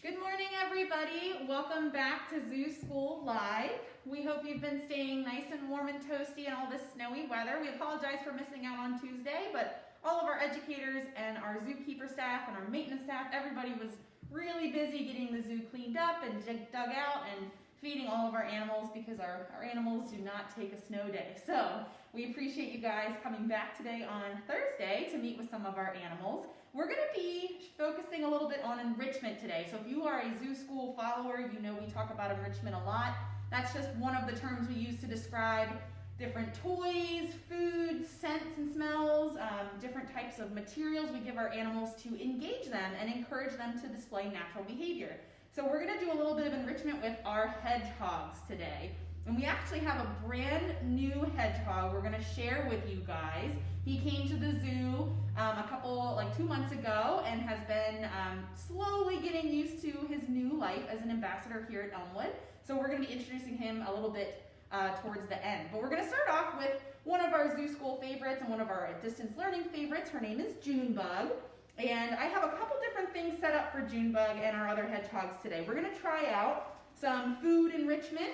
Good morning, everybody. Welcome back to Zoo School Live. We hope you've been staying nice and warm and toasty in all this snowy weather. We apologize for missing out on Tuesday, but all of our educators and our zookeeper staff and our maintenance staff, everybody was really busy getting the zoo cleaned up and dug out and feeding all of our animals because our animals do not take a snow day. So we appreciate you guys coming back today on Thursday to meet with some of our animals. We're going to be focusing a little bit on enrichment today. So if you are a zoo school follower, you know we talk about enrichment a lot. That's just one of the terms we use to describe different toys, foods, scents and smells, different types of materials we give our animals to engage them and encourage them to display natural behavior. So we're going to do a little bit of enrichment with our hedgehogs today. And we actually have a brand new hedgehog we're going to share with you guys. He came to the zoo like 2 months ago and has been slowly getting used to his new life as an ambassador here at Elmwood. So we're going to be introducing him a little bit towards the end. But we're going to start off with one of our zoo school favorites and one of our distance learning favorites. Her name is Junebug. And I have a couple different things set up for Junebug and our other hedgehogs today. We're going to try out some food enrichment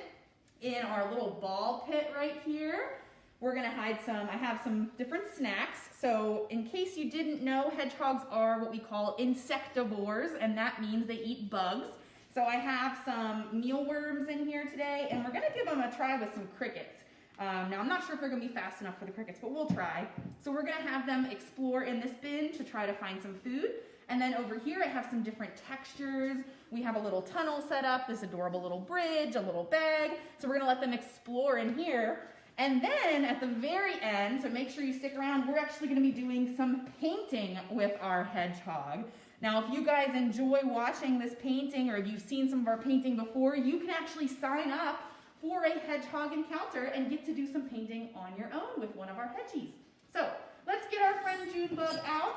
in our little ball pit right here. We're going to hide I have some different snacks. So in case you didn't know, hedgehogs are what we call insectivores, and that means they eat bugs. So I have some mealworms in here today, and we're going to give them a try with some crickets. Now I'm not sure if they're going to be fast enough for the crickets, but we'll try. So we're going to have them explore in this bin to try to find some food. And then over here I have some different textures. We have a little tunnel set up, this adorable little bridge, a little bag. So we're going to let them explore in here. And then at the very end, so make sure you stick around, we're actually going to be doing some painting with our hedgehog. Now, if you guys enjoy watching this painting or if you've seen some of our painting before, you can actually sign up for a hedgehog encounter and get to do some painting on your own with one of our hedgies. So let's get our friend Junebug out.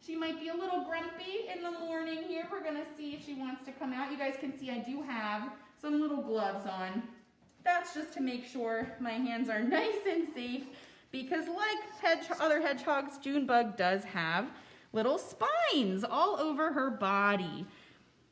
She might be a little grumpy in the morning here. We're going to see if she wants to come out. You guys can see I do have some little gloves on. That's just to make sure my hands are nice and safe because like other hedgehogs, Junebug does have little spines all over her body.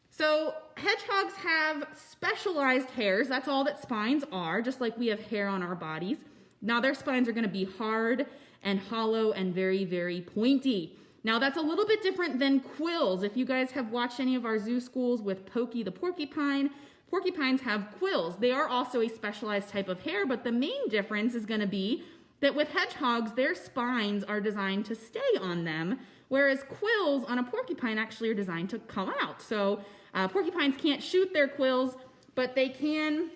So hedgehogs have specialized hairs. That's all that spines are, just like we have hair on our bodies. Now their spines are going to be hard and hollow and very, very pointy. Now that's a little bit different than quills. If you guys have watched any of our zoo schools with Pokey the porcupine, porcupines have quills. They are also a specialized type of hair, but the main difference is going to be that with hedgehogs, their spines are designed to stay on them, whereas quills on a porcupine actually are designed to come out. So porcupines can't shoot their quills, but they can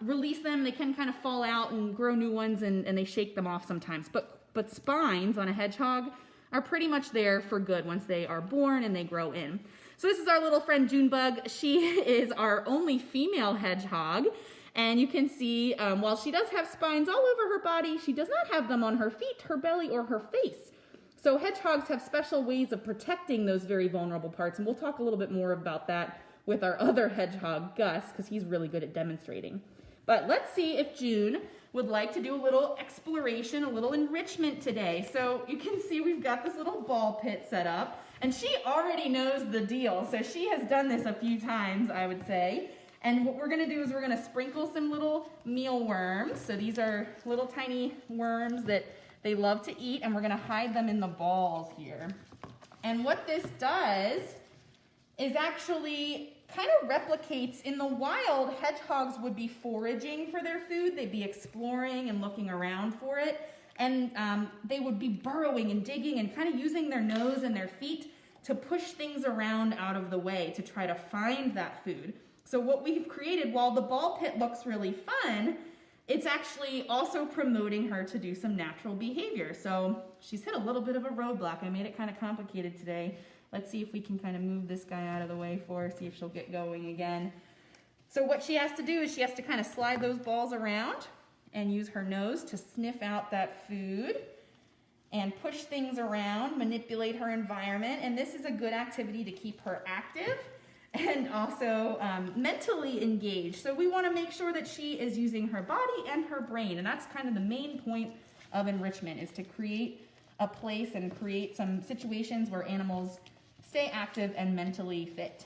release them. They can kind of fall out and grow new ones, and they shake them off sometimes. But spines on a hedgehog are pretty much there for good once they are born and they grow in. So this is our little friend Junebug. She is our only female hedgehog. And you can see, while she does have spines all over her body, she does not have them on her feet, her belly, or her face. So hedgehogs have special ways of protecting those very vulnerable parts. And we'll talk a little bit more about that with our other hedgehog, Gus, because he's really good at demonstrating. But let's see if June would like to do a little exploration, a little enrichment today. So you can see we've got this little ball pit set up, and she already knows the deal. So she has done this a few times, I would say. And what we're gonna do is we're gonna sprinkle some little mealworms. So these are little tiny worms that they love to eat, and we're gonna hide them in the balls here. And what this does is actually kind of replicates, in the wild, hedgehogs would be foraging for their food. They'd be exploring and looking around for it. And they would be burrowing and digging and kind of using their nose and their feet to push things around out of the way to try to find that food. So what we've created, while the ball pit looks really fun, it's actually also promoting her to do some natural behavior. So she's hit a little bit of a roadblock. I made it kind of complicated today. Let's see if we can kind of move this guy out of the way for her, see if she'll get going again. So what she has to do is she has to kind of slide those balls around and use her nose to sniff out that food and push things around, manipulate her environment. And this is a good activity to keep her active and also mentally engaged. So we want to make sure that she is using her body and her brain. And that's kind of the main point of enrichment, is to create a place and create some situations where animals stay active and mentally fit.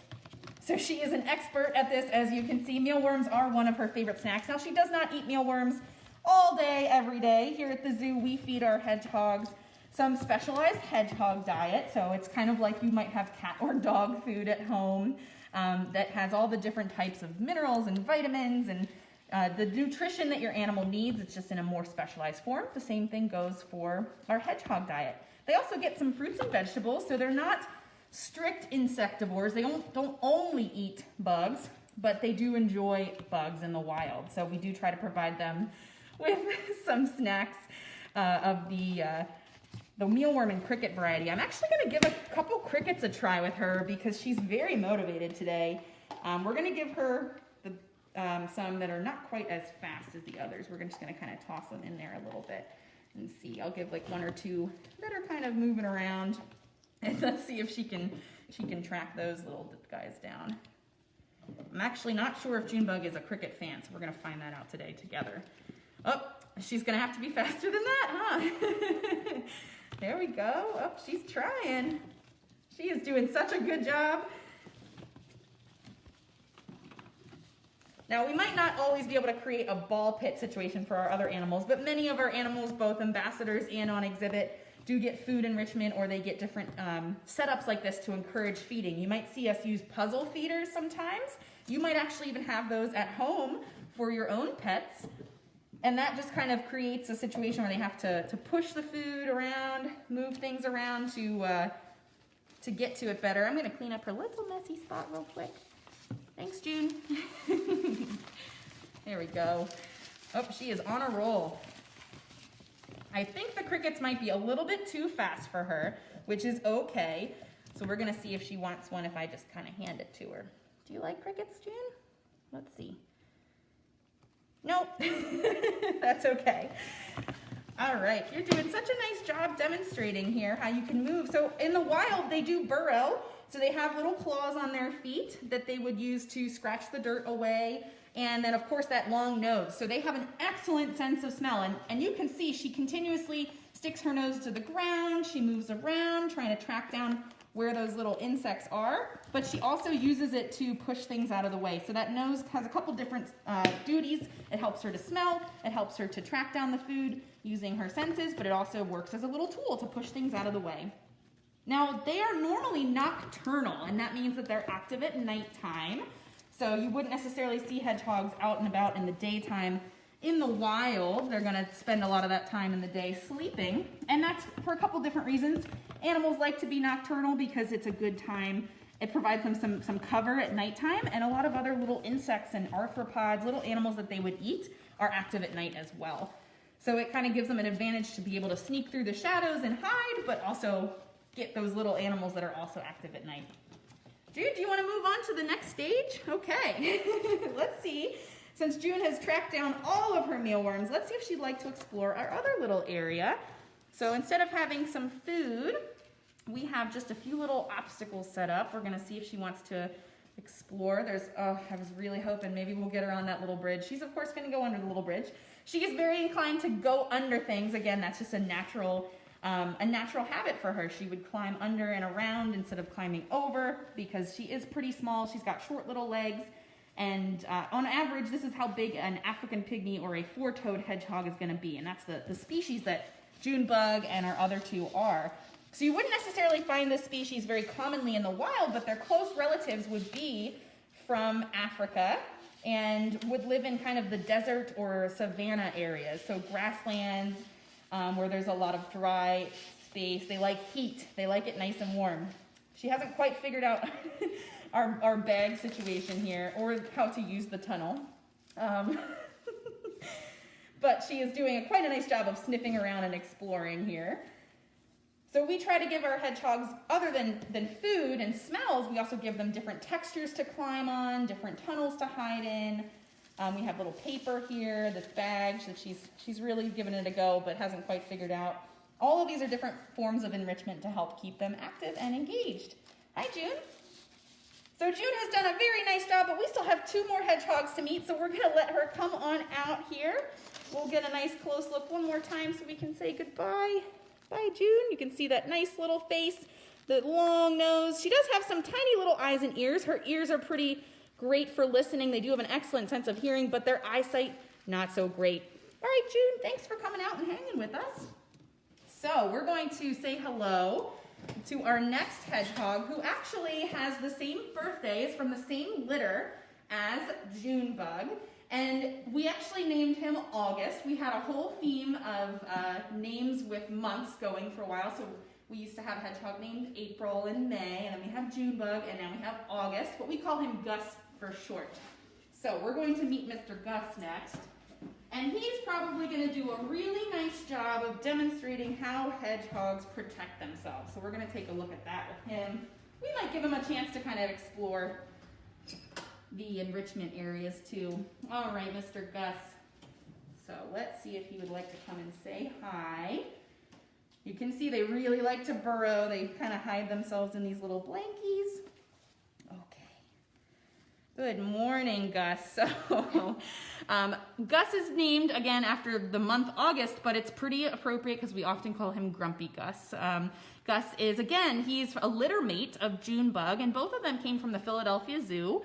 So she is an expert at this, as you can see. Mealworms are one of her favorite snacks. Now, she does not eat mealworms all day, every day. Here at the zoo, we feed our hedgehogs some specialized hedgehog diet. So it's kind of like you might have cat or dog food at home that has all the different types of minerals and vitamins and the nutrition that your animal needs. It's just in a more specialized form. The same thing goes for our hedgehog diet. They also get some fruits and vegetables, so they're not strict insectivores. They don't only eat bugs, but they do enjoy bugs in the wild. So we do try to provide them with some snacks of the mealworm and cricket variety. I'm actually going to give a couple crickets a try with her because she's very motivated today. We're going to give her some that are not quite as fast as the others. We're just going to kind of toss them in there a little bit and see. I'll give like one or two that are kind of moving around. And let's see if she can track those little guys down. I'm actually not sure if Junebug is a cricket fan, so we're going to find that out today together. Oh, she's going to have to be faster than that, huh? There we go. Oh, she's trying. She is doing such a good job. Now, we might not always be able to create a ball pit situation for our other animals, but many of our animals, both ambassadors and on exhibit, do get food enrichment, or they get different setups like this to encourage feeding. You might see us use puzzle feeders sometimes. You might actually even have those at home for your own pets. And that just kind of creates a situation where they have to push the food around, move things around to get to it better. I'm going to clean up her little messy spot real quick. Thanks, June. There we go. Oh, she is on a roll. I think the crickets might be a little bit too fast for her, which is okay. So we're going to see if she wants one if I just kind of hand it to her. Do you like crickets, June? Let's see. Nope. That's okay. All right. You're doing such a nice job demonstrating here how you can move. So in the wild, they do burrow. So they have little claws on their feet that they would use to scratch the dirt away. And then, of course, that long nose. So they have an excellent sense of smell. And you can see she continuously sticks her nose to the ground. She moves around, trying to track down where those little insects are. But she also uses it to push things out of the way. So that nose has a couple different duties. It helps her to smell. It helps her to track down the food using her senses. But it also works as a little tool to push things out of the way. Now, they are normally nocturnal, and that means that they're active at nighttime. So you wouldn't necessarily see hedgehogs out and about in the daytime. In the wild, they're going to spend a lot of that time in the day sleeping, and that's for a couple different reasons. Animals like to be nocturnal because it's a good time. It provides them some cover at nighttime, and a lot of other little insects and arthropods, little animals that they would eat, are active at night as well. So it kind of gives them an advantage to be able to sneak through the shadows and hide, but also get those little animals that are also active at night. June, do you want to move on to the next stage? Okay, let's see. Since June has tracked down all of her mealworms, let's see if she'd like to explore our other little area. So instead of having some food, we have just a few little obstacles set up. We're going to see if she wants to explore. I was really hoping maybe we'll get her on that little bridge. She's, of course, going to go under the little bridge. She is very inclined to go under things. Again, that's just a natural habit for her. She would climb under and around instead of climbing over because she is pretty small. She's got short little legs, and on average, this is how big an African pygmy or a four-toed hedgehog is going to be, and that's the species that Junebug and our other two are. So you wouldn't necessarily find this species very commonly in the wild, but their close relatives would be from Africa and would live in kind of the desert or savanna areas, so grasslands, where there's a lot of dry space. They like heat. They like it nice and warm. She hasn't quite figured out our bag situation here or how to use the tunnel. But she is doing quite a nice job of sniffing around and exploring here. So we try to give our hedgehogs, other than food and smells, we also give them different textures to climb on, different tunnels to hide in. We have little paper here, this bag that she's really given it a go but hasn't quite figured out. All of these are different forms of enrichment to help keep them active and engaged. Hi, June. So June has done a very nice job, but we still have 2 more hedgehogs to meet, so we're going to let her come on out here. We'll get a nice close look one more time so we can say goodbye. Bye, June. You can see that nice little face the long nose. She does have some tiny little eyes and ears. Her ears are pretty great for listening. They do have an excellent sense of hearing, but their eyesight, not so great. All right, June, thanks for coming out and hanging with us. So we're going to say hello to our next hedgehog, who actually has the same birthday, is from the same litter as Junebug. And we actually named him August. We had a whole theme of names with months going for a while. So we used to have a hedgehog named April and May, and then we have Junebug, and now we have August, but we call him Gus for short. So we're going to meet Mr. Gus next. And he's probably going to do a really nice job of demonstrating how hedgehogs protect themselves. So we're going to take a look at that with him. We might give him a chance to kind of explore the enrichment areas too. All right, Mr. Gus. So let's see if he would like to come and say hi. You can see they really like to burrow. They kind of hide themselves in these little blankies. Good morning, Gus. So, Gus is named, again, after the month August, but it's pretty appropriate because we often call him Grumpy Gus. Gus is, again, he's a litter mate of Junebug, and both of them came from the Philadelphia Zoo.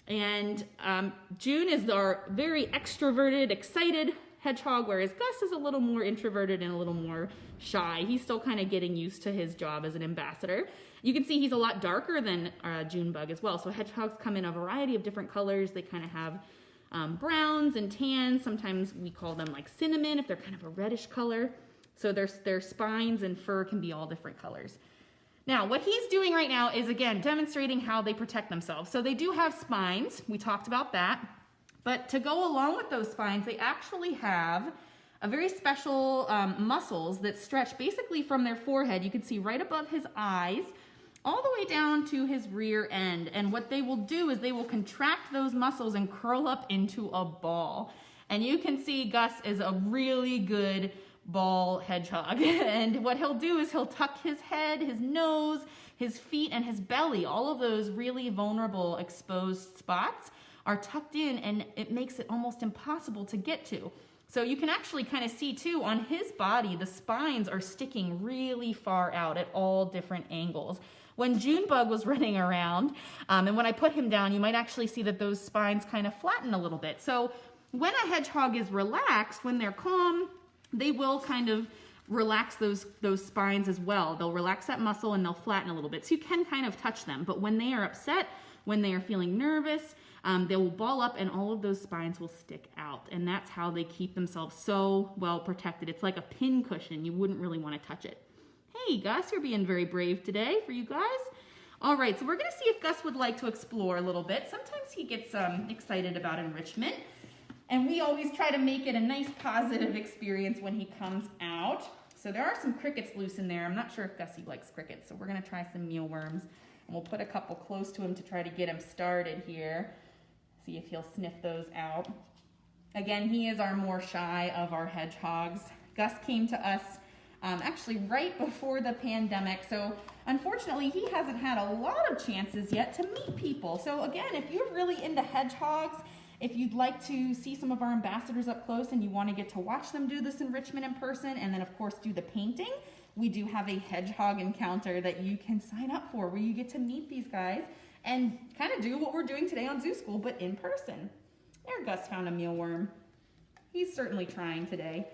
And June is our very extroverted, excited hedgehog, whereas Gus is a little more introverted and a little more shy. He's still kind of getting used to his job as an ambassador. You can see he's a lot darker than Junebug as well. So hedgehogs come in a variety of different colors. They kind of have browns and tans. Sometimes we call them like cinnamon if they're kind of a reddish color. So their spines and fur can be all different colors. Now, what he's doing right now is, again, demonstrating how they protect themselves. So they do have spines. We talked about that. But to go along with those spines, they actually have a very special muscles that stretch basically from their forehead. You can see right above his eyes, all the way down to his rear end. And what they will do is they will contract those muscles and curl up into a ball. And you can see Gus is a really good ball hedgehog. And what he'll do is he'll tuck his head, his nose, his feet, and his belly. All of those really vulnerable exposed spots are tucked in, and it makes it almost impossible to get to. So you can actually kind of see too on his body, the spines are sticking really far out at all different angles. When Junebug was running around, and when I put him down, you might actually see that those spines kind of flatten a little bit. So when a hedgehog is relaxed, when they're calm, they will kind of relax those spines as well. They'll relax that muscle and they'll flatten a little bit. So you can kind of touch them. But when they are upset, when they are feeling nervous, they will ball up and all of those spines will stick out. And that's how they keep themselves so well protected. It's like a pin cushion. You wouldn't really want to touch it. Hey, Gus, you're being very brave today for you guys. All right, so we're going to see if Gus would like to explore a little bit. Sometimes he gets excited about enrichment. And we always try to make it a nice positive experience when he comes out. So there are some crickets loose in there. I'm not sure if Gussie likes crickets, so we're going to try some mealworms. And we'll put a couple close to him to try to get him started here. See if he'll sniff those out. Again, he is our more shy of our hedgehogs. Gus came to us actually right before the pandemic. So unfortunately, he hasn't had a lot of chances yet to meet people. So again, if you're really into hedgehogs, if you'd like to see some of our ambassadors up close and you want to get to watch them do this enrichment in person and then of course do the painting, we do have a hedgehog encounter that you can sign up for where you get to meet these guys and kind of do what we're doing today on Zoo School, but in person. There, Gus found a mealworm. He's certainly trying today.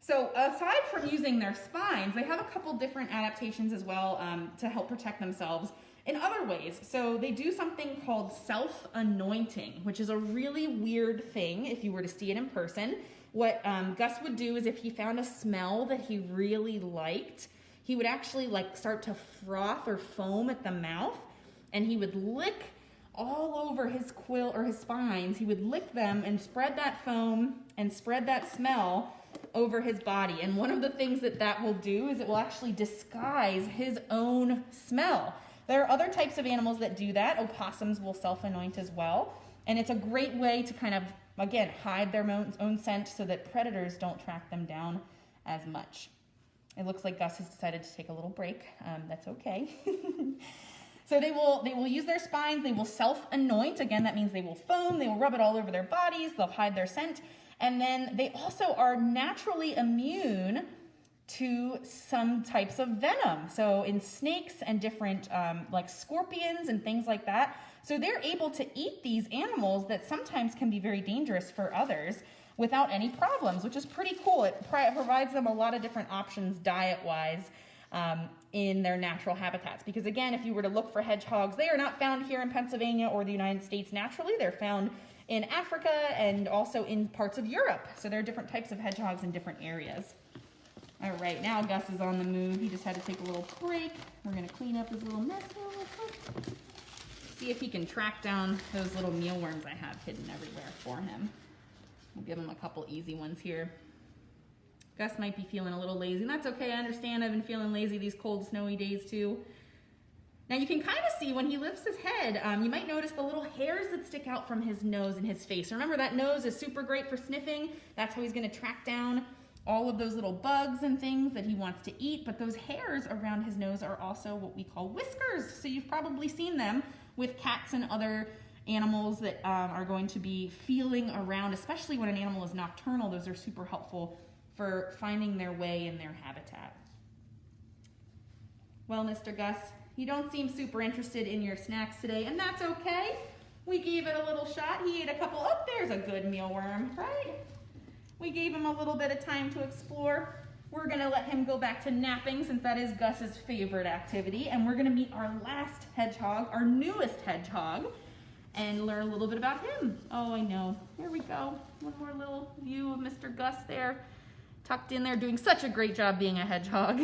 So aside from using their spines, they have a couple different adaptations as well to help protect themselves in other ways. So they do something called self-anointing, which is a really weird thing if you were to see it in person. What Gus would do is if he found a smell that he really liked, he would actually like start to froth or foam at the mouth, and he would lick all over his quill or his spines. He would lick them and spread that foam and spread that smell over his body. And one of the things that will do is it will actually disguise his own smell. There are other types of animals that do that. Opossums will self-anoint as well. And it's a great way to kind of, again, hide their own scent so that predators don't track them down as much. It looks like Gus has decided to take a little break. That's okay. So they will use their spines. They will self-anoint. Again, that means they will foam. They will rub it all over their bodies. They'll hide their scent. And then they also are naturally immune to some types of venom. So in snakes and different like scorpions and things like that. So they're able to eat these animals that sometimes can be very dangerous for others without any problems, which is pretty cool. It provides them a lot of different options diet-wise in their natural habitats. Because again, if you were to look for hedgehogs, they are not found here in Pennsylvania or the United States naturally. They're found in Africa and also in parts of Europe. So there are different types of hedgehogs in different areas. All right, now Gus is on the move. He just had to take a little break. We're gonna clean up his little mess real quick. See if he can track down those little mealworms I have hidden everywhere for him. We'll give him a couple easy ones here. Gus might be feeling a little lazy, and that's okay. I understand. I've been feeling lazy these cold, snowy days too. Now you can kind of see when he lifts his head, you might notice the little hairs that stick out from his nose and his face. Remember, that nose is super great for sniffing. That's how he's gonna track down all of those little bugs and things that he wants to eat, but those hairs around his nose are also what we call whiskers. So you've probably seen them with cats and other animals that are going to be feeling around, especially when an animal is nocturnal. Those are super helpful for finding their way in their habitat. Well, Mr. Gus, you don't seem super interested in your snacks today, and that's okay. We gave it a little shot. He ate a couple. Oh, there's a good mealworm, right? We gave him a little bit of time to explore. We're gonna let him go back to napping since that is Gus's favorite activity, and we're gonna meet our last hedgehog, our newest hedgehog, and learn a little bit about him. Oh, I know. Here we go. One more little view of Mr. Gus there, tucked in there, doing such a great job being a hedgehog.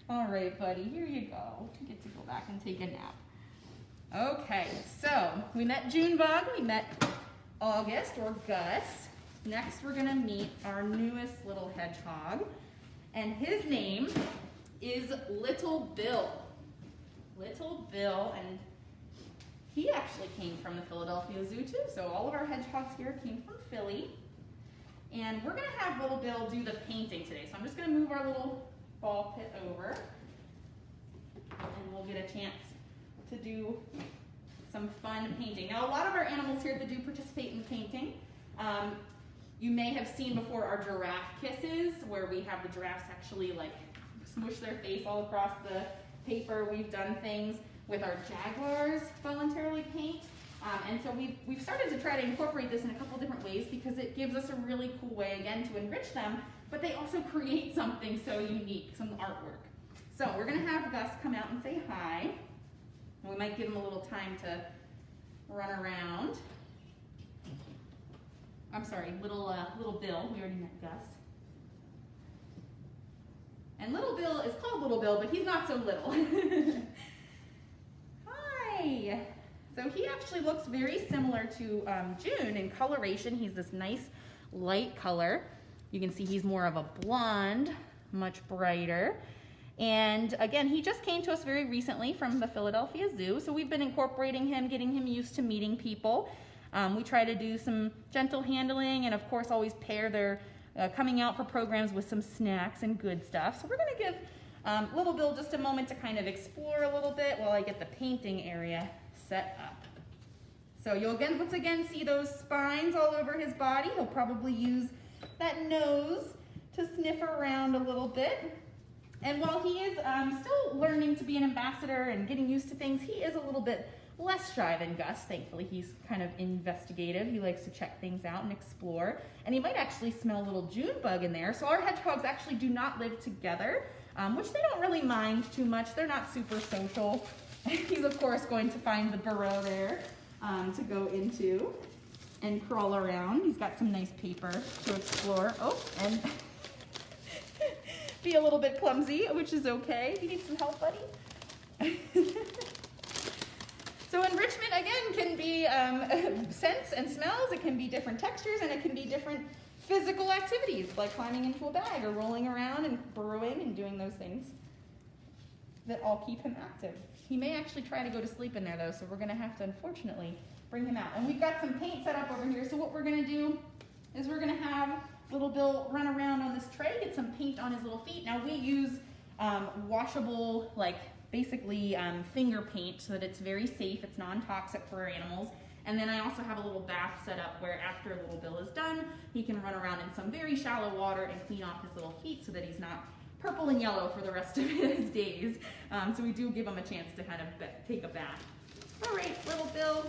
All right, buddy, here you go. You get to go back and take a nap. Okay, so we met Junebug, we met August, or Gus. Next, we're gonna meet our newest little hedgehog, and his name is Little Bill. Little Bill, and he actually came from the Philadelphia Zoo too, so all of our hedgehogs here came from Philly. And we're gonna have Little Bill do the painting today, so I'm just gonna move our little ball pit over, and we'll get a chance to do some fun painting. Now, a lot of our animals here that do participate in painting, you may have seen before our giraffe kisses, where we have the giraffes actually like smush their face all across the paper. We've done things with our jaguars voluntarily paint. And so we've started to try to incorporate this in a couple different ways because it gives us a really cool way, again, to enrich them, but they also create something so unique, some artwork. So we're gonna have Gus come out and say hi. And we might give him a little time to run around. I'm sorry, little Bill. We already met Gus. And Little Bill is called Little Bill, but he's not so little. Hi. So he actually looks very similar to June in coloration. He's this nice light color. You can see he's more of a blonde, much brighter. And again, he just came to us very recently from the Philadelphia Zoo. So we've been incorporating him, getting him used to meeting people. We try to do some gentle handling and of course always pair their coming out for programs with some snacks and good stuff. So we're gonna give Little Bill just a moment to kind of explore a little bit while I get the painting area set up. So you'll once again see those spines all over his body. He'll probably use that nose to sniff around a little bit. And while he is still learning to be an ambassador and getting used to things, he is a little bit less shy than Gus. Thankfully, he's kind of investigative. He likes to check things out and explore. And he might actually smell a little Junebug in there. So our hedgehogs actually do not live together, which they don't really mind too much. They're not super social. He's, of course, going to find the burrow there to go into and crawl around. He's got some nice paper to explore. Oh, and be a little bit clumsy, which is okay. You need some help, buddy? So enrichment, again, can be scents and smells. It can be different textures, and it can be different physical activities, like climbing into a bag or rolling around and burrowing and doing those things that all keep him active. He may actually try to go to sleep in there, though, so we're going to have to, unfortunately, bring him out. And we've got some paint set up over here, so what we're going to do is we're going to have Little Bill run around on this tray, get some paint on his little feet. Now, we use washable, like, basically finger paint so that it's very safe, it's non-toxic for our animals. And then I also have a little bath set up where after Little Bill is done, he can run around in some very shallow water and clean off his little feet so that he's not purple and yellow for the rest of his days. So we do give him a chance to kind of take a bath. All right, Little Bill,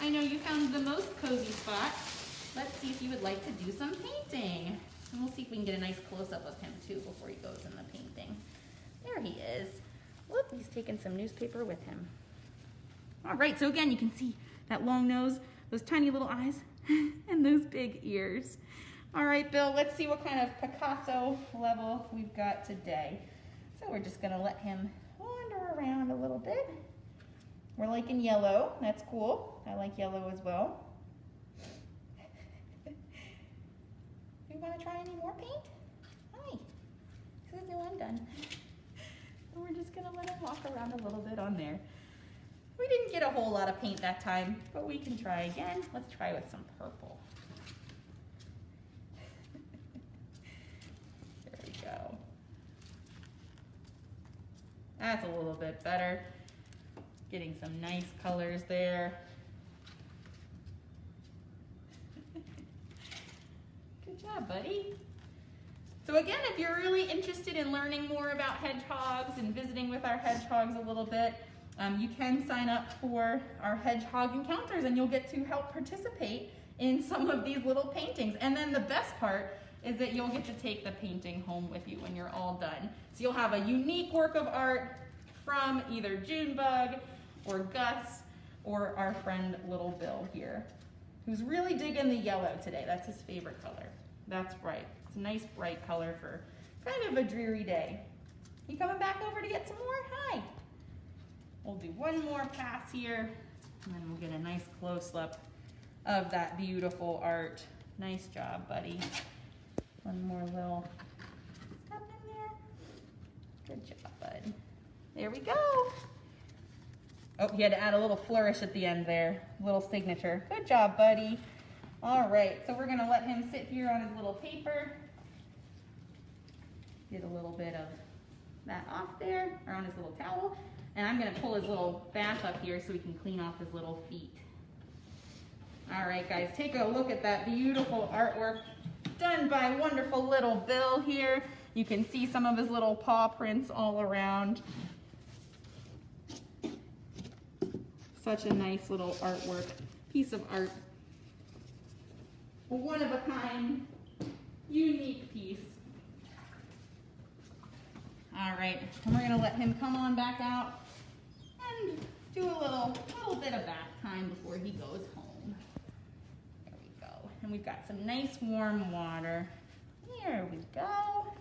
I know you found the most cozy spot. Let's see if you would like to do some painting. And we'll see if we can get a nice close-up of him too before he goes in the painting. There he is. Whoop, he's taking some newspaper with him. All right, so again, you can see that long nose, those tiny little eyes, and those big ears. All right, Bill, let's see what kind of Picasso level we've got today. So we're just gonna let him wander around a little bit. We're liking yellow, that's cool. I like yellow as well. You wanna try any more paint? Hi, says no, I'm done. And we're just gonna let him walk around a little bit on there. We didn't get a whole lot of paint that time, but we can try again. Let's try with some purple. There we go. That's a little bit better. Getting some nice colors there. Good job, buddy. So again, if you're really interested in learning more about hedgehogs and visiting with our hedgehogs a little bit, you can sign up for our hedgehog encounters and you'll get to help participate in some of these little paintings. And then the best part is that you'll get to take the painting home with you when you're all done. So you'll have a unique work of art from either Junebug or Gus or our friend Little Bill here, who's really digging the yellow today. That's his favorite color. That's right. It's a nice bright color for kind of a dreary day. You coming back over to get some more? Hi. We'll do one more pass here, and then we'll get a nice close-up of that beautiful art. Nice job, buddy. One more little step in there. Good job, bud. There we go. Oh, he had to add a little flourish at the end there. Little signature. Good job, buddy. All right, so we're gonna let him sit here on his little paper. Get a little bit of that off there, or on his little towel. And I'm gonna pull his little bath up here so he can clean off his little feet. All right, guys, take a look at that beautiful artwork done by wonderful Little Bill here. You can see some of his little paw prints all around. Such a nice little artwork, piece of art. A one of a kind, unique piece. All right, and we're gonna let him come on back out and do a little bit of bath time before he goes home. There we go. And we've got some nice warm water. Here we go.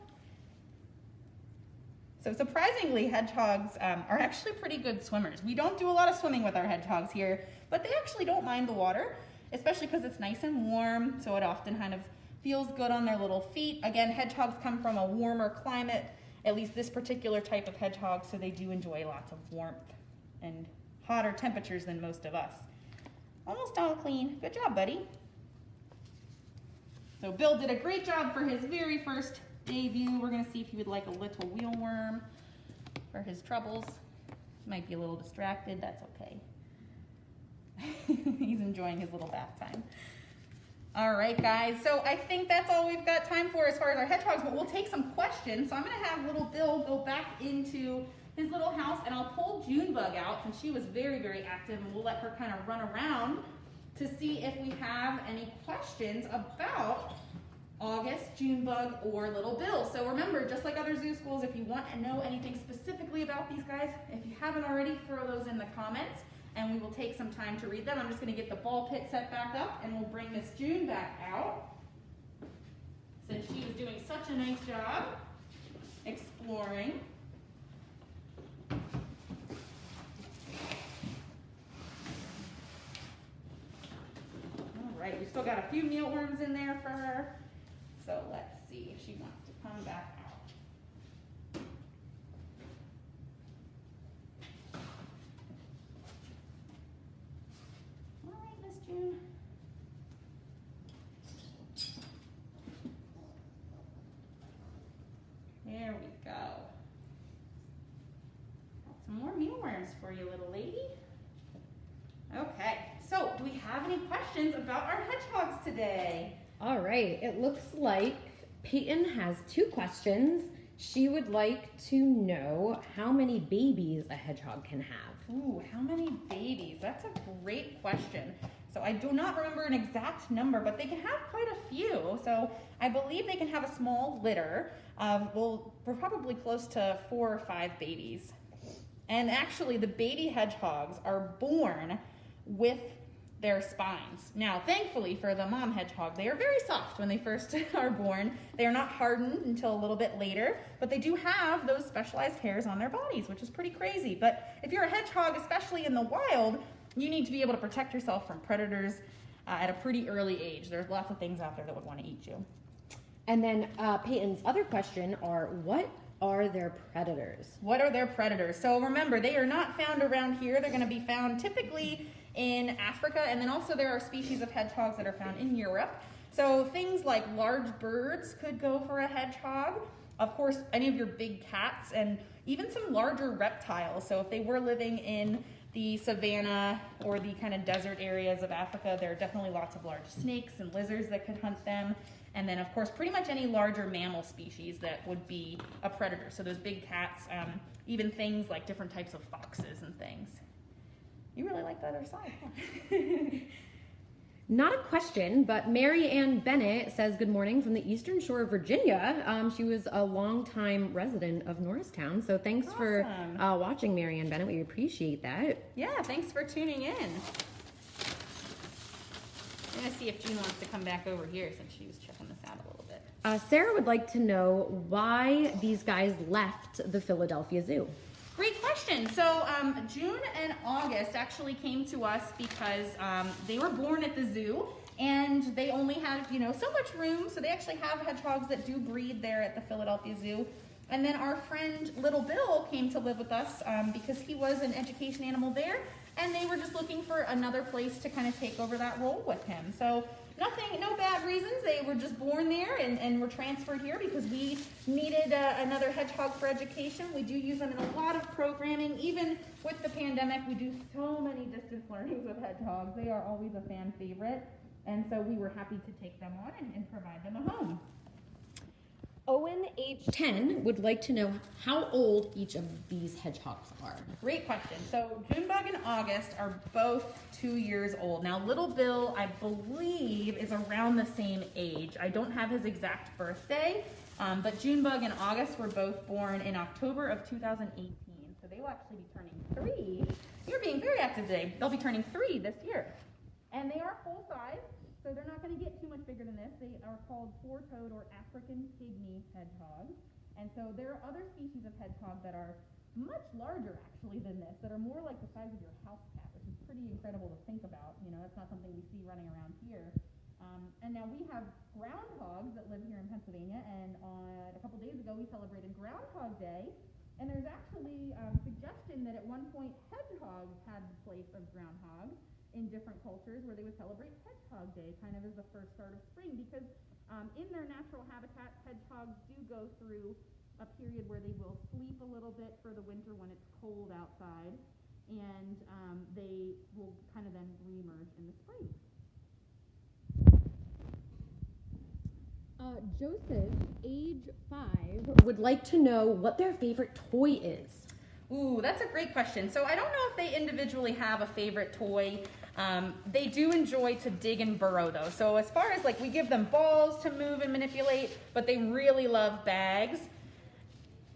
So surprisingly, hedgehogs are actually pretty good swimmers. We don't do a lot of swimming with our hedgehogs here, but they actually don't mind the water, especially because it's nice and warm, so it often kind of feels good on their little feet. Again, hedgehogs come from a warmer climate, at least this particular type of hedgehog, so they do enjoy lots of warmth and hotter temperatures than most of us. Almost all clean. Good job, buddy. So Bill did a great job for his very first debut. We're gonna see if he would like a little wheelworm for his troubles. Might be a little distracted, that's okay. He's enjoying his little bath time. All right, guys, so I think that's all we've got time for as far as our hedgehogs, but we'll take some questions. So I'm gonna have Little Bill go back into his little house and I'll pull Junebug out since she was very, very active, and we'll let her kind of run around to see if we have any questions about August, Junebug, or Little Bill. So remember, just like other zoo schools, if you want to know anything specifically about these guys, if you haven't already, throw those in the comments and we will take some time to read them. I'm just going to get the ball pit set back up and we'll bring Miss June back out since she was doing such a nice job exploring. All right, we still got a few mealworms in there for her. So let's see if she wants to come back out. All right, Miss June. There we go. Got some more mealworms for you, little lady. Okay, so do we have any questions about our hedgehogs today? All right, it looks like Peyton has 2 questions. She would like to know how many babies a hedgehog can have. Ooh, how many babies? That's a great question. So I do not remember an exact number, but they can have quite a few. So I believe they can have a small litter of, well, we're probably close to 4 or 5 babies. And actually the baby hedgehogs are born with their spines. Now, thankfully for the mom hedgehog, they are very soft when they first are born. They are not hardened until a little bit later, but they do have those specialized hairs on their bodies, which is pretty crazy. But if you're a hedgehog, especially in the wild, you need to be able to protect yourself from predators at a pretty early age. There's lots of things out there that would want to eat you. And then Peyton's other question are, what are their predators? What are their predators? So remember, they are not found around here. They're going to be found typically in Africa, and then also there are species of hedgehogs that are found in Europe. So things like large birds could go for a hedgehog. Of course, any of your big cats, and even some larger reptiles. So if they were living in the savanna or the kind of desert areas of Africa, there are definitely lots of large snakes and lizards that could hunt them. And then, of course, pretty much any larger mammal species that would be a predator. So those big cats, even things like different types of foxes and things. You really like the other side, huh? Not a question, but Mary Ann Bennett says good morning from the Eastern Shore of Virginia. She was a longtime resident of Norristown, so thanks for watching, Mary Ann Bennett. We appreciate that. Yeah, thanks for tuning in. I'm going to see if June wants to come back over here since she was checking this out a little bit. Sarah would like to know why these guys left the Philadelphia Zoo. Great question. So June and August actually came to us because they were born at the zoo and they only had, so much room. So they actually have hedgehogs that do breed there at the Philadelphia Zoo. And then our friend Little Bill came to live with us because he was an education animal there. And they were just looking for another place to kind of take over that role with him. So no bad reasons. They were just born there and were transferred here because we needed another hedgehog for education. We do use them in a lot of programming. Even with the pandemic, we do so many distance learnings with hedgehogs. They are always a fan favorite. And so we were happy to take them on and provide them a home. Owen, age 10, would like to know how old each of these hedgehogs are. Great question. So Junebug and August are both 2 years old. Now Little Bill, I believe, is around the same age. I don't have his exact birthday, but Junebug and August were both born in October of 2018. So they will actually be turning 3. You're being very active today. They'll be turning 3 this year. And they are full size. So they're not going to get too much bigger than this. They are called four-toed or African pygmy hedgehogs. And so there are other species of hedgehog that are much larger actually than this, that are more like the size of your house cat, which is pretty incredible to think about. That's not something we see running around here. And now we have groundhogs that live here in Pennsylvania, and a couple days ago we celebrated Groundhog Day. And there's actually suggestion that at one point hedgehogs had the place of groundhogs in different cultures where they would celebrate Hedgehog Day, kind of as the first start of spring, because in their natural habitats, hedgehogs do go through a period where they will sleep a little bit for the winter when it's cold outside, and they will kind of then reemerge in the spring. Joseph, age 5, would like to know what their favorite toy is. Ooh, that's a great question. So I don't know if they individually have a favorite toy. They do enjoy to dig and burrow though. So as far as we give them balls to move and manipulate, but they really love bags.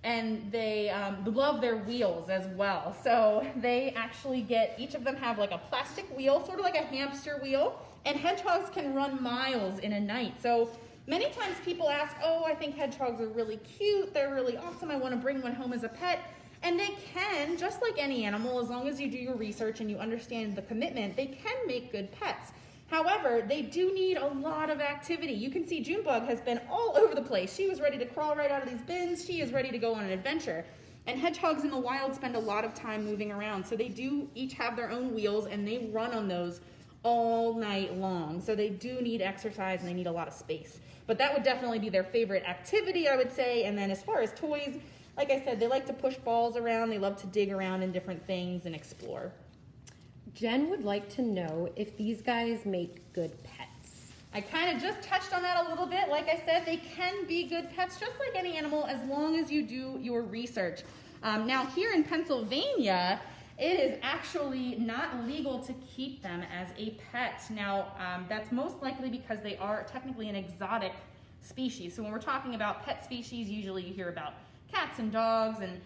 And they love their wheels as well. So they actually each of them have a plastic wheel, sort of like a hamster wheel. And hedgehogs can run miles in a night. So many times people ask, oh, I think hedgehogs are really cute. They're really awesome. I want to bring one home as a pet. And they can, just like any animal, as long as you do your research and you understand the commitment, they can make good pets. However, they do need a lot of activity. You can see Junebug has been all over the place. She was ready to crawl right out of these bins. She is ready to go on an adventure. And hedgehogs in the wild spend a lot of time moving around. So they do each have their own wheels and they run on those all night long. So they do need exercise and they need a lot of space. But that would definitely be their favorite activity, I would say. And then as far as toys, like I said, they like to push balls around. They love to dig around in different things and explore. Jen would like to know if these guys make good pets. I kind of just touched on that a little bit. Like I said, they can be good pets, just like any animal, as long as you do your research. Now, here in Pennsylvania, it is actually not legal to keep them as a pet. Now, that's most likely because they are technically an exotic species. So when we're talking about pet species, usually you hear about cats and dogs and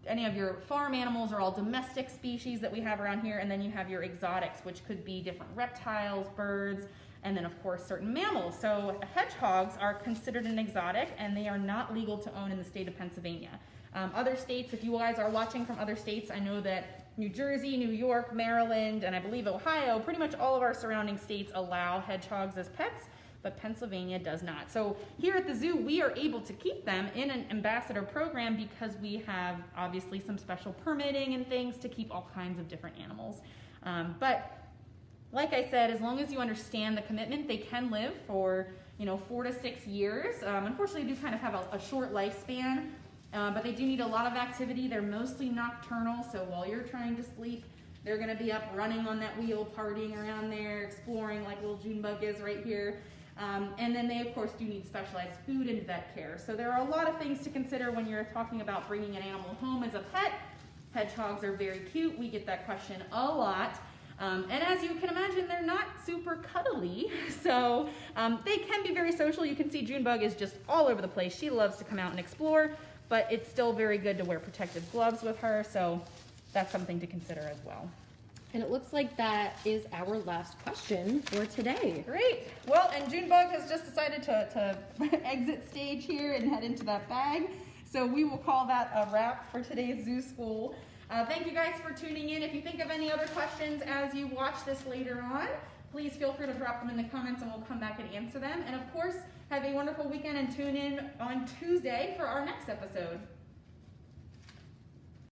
any of your farm animals are all domestic species that we have around here, and then you have your exotics, which could be different reptiles, birds, and then of course certain mammals. So hedgehogs are considered an exotic, and they are not legal to own in the state of Pennsylvania. Other states, if you guys are watching from other states, I know that New Jersey, New York, Maryland, and I believe Ohio, pretty much all of our surrounding states allow hedgehogs as pets, but Pennsylvania does not. So here at the zoo, we are able to keep them in an ambassador program because we have obviously some special permitting and things to keep all kinds of different animals. But like I said, as long as you understand the commitment, they can live for 4 to 6 years. Unfortunately, they do kind of have a short lifespan, but they do need a lot of activity. They're mostly nocturnal, so while you're trying to sleep, they're gonna be up running on that wheel, partying around there, exploring like little Junebug is right here. And then they, of course, do need specialized food and vet care. So there are a lot of things to consider when you're talking about bringing an animal home as a pet. Hedgehogs are very cute. We get that question a lot. And as you can imagine, they're not super cuddly. So they can be very social. You can see Junebug is just all over the place. She loves to come out and explore, but it's still very good to wear protective gloves with her. So that's something to consider as well. And it looks like that is our last question for today. Great. Well, and Junebug has just decided to exit stage here and head into that bag. So we will call that a wrap for today's Zoo School. Thank you guys for tuning in. If you think of any other questions as you watch this later on, please feel free to drop them in the comments and we'll come back and answer them. And of course, have a wonderful weekend and tune in on Tuesday for our next episode.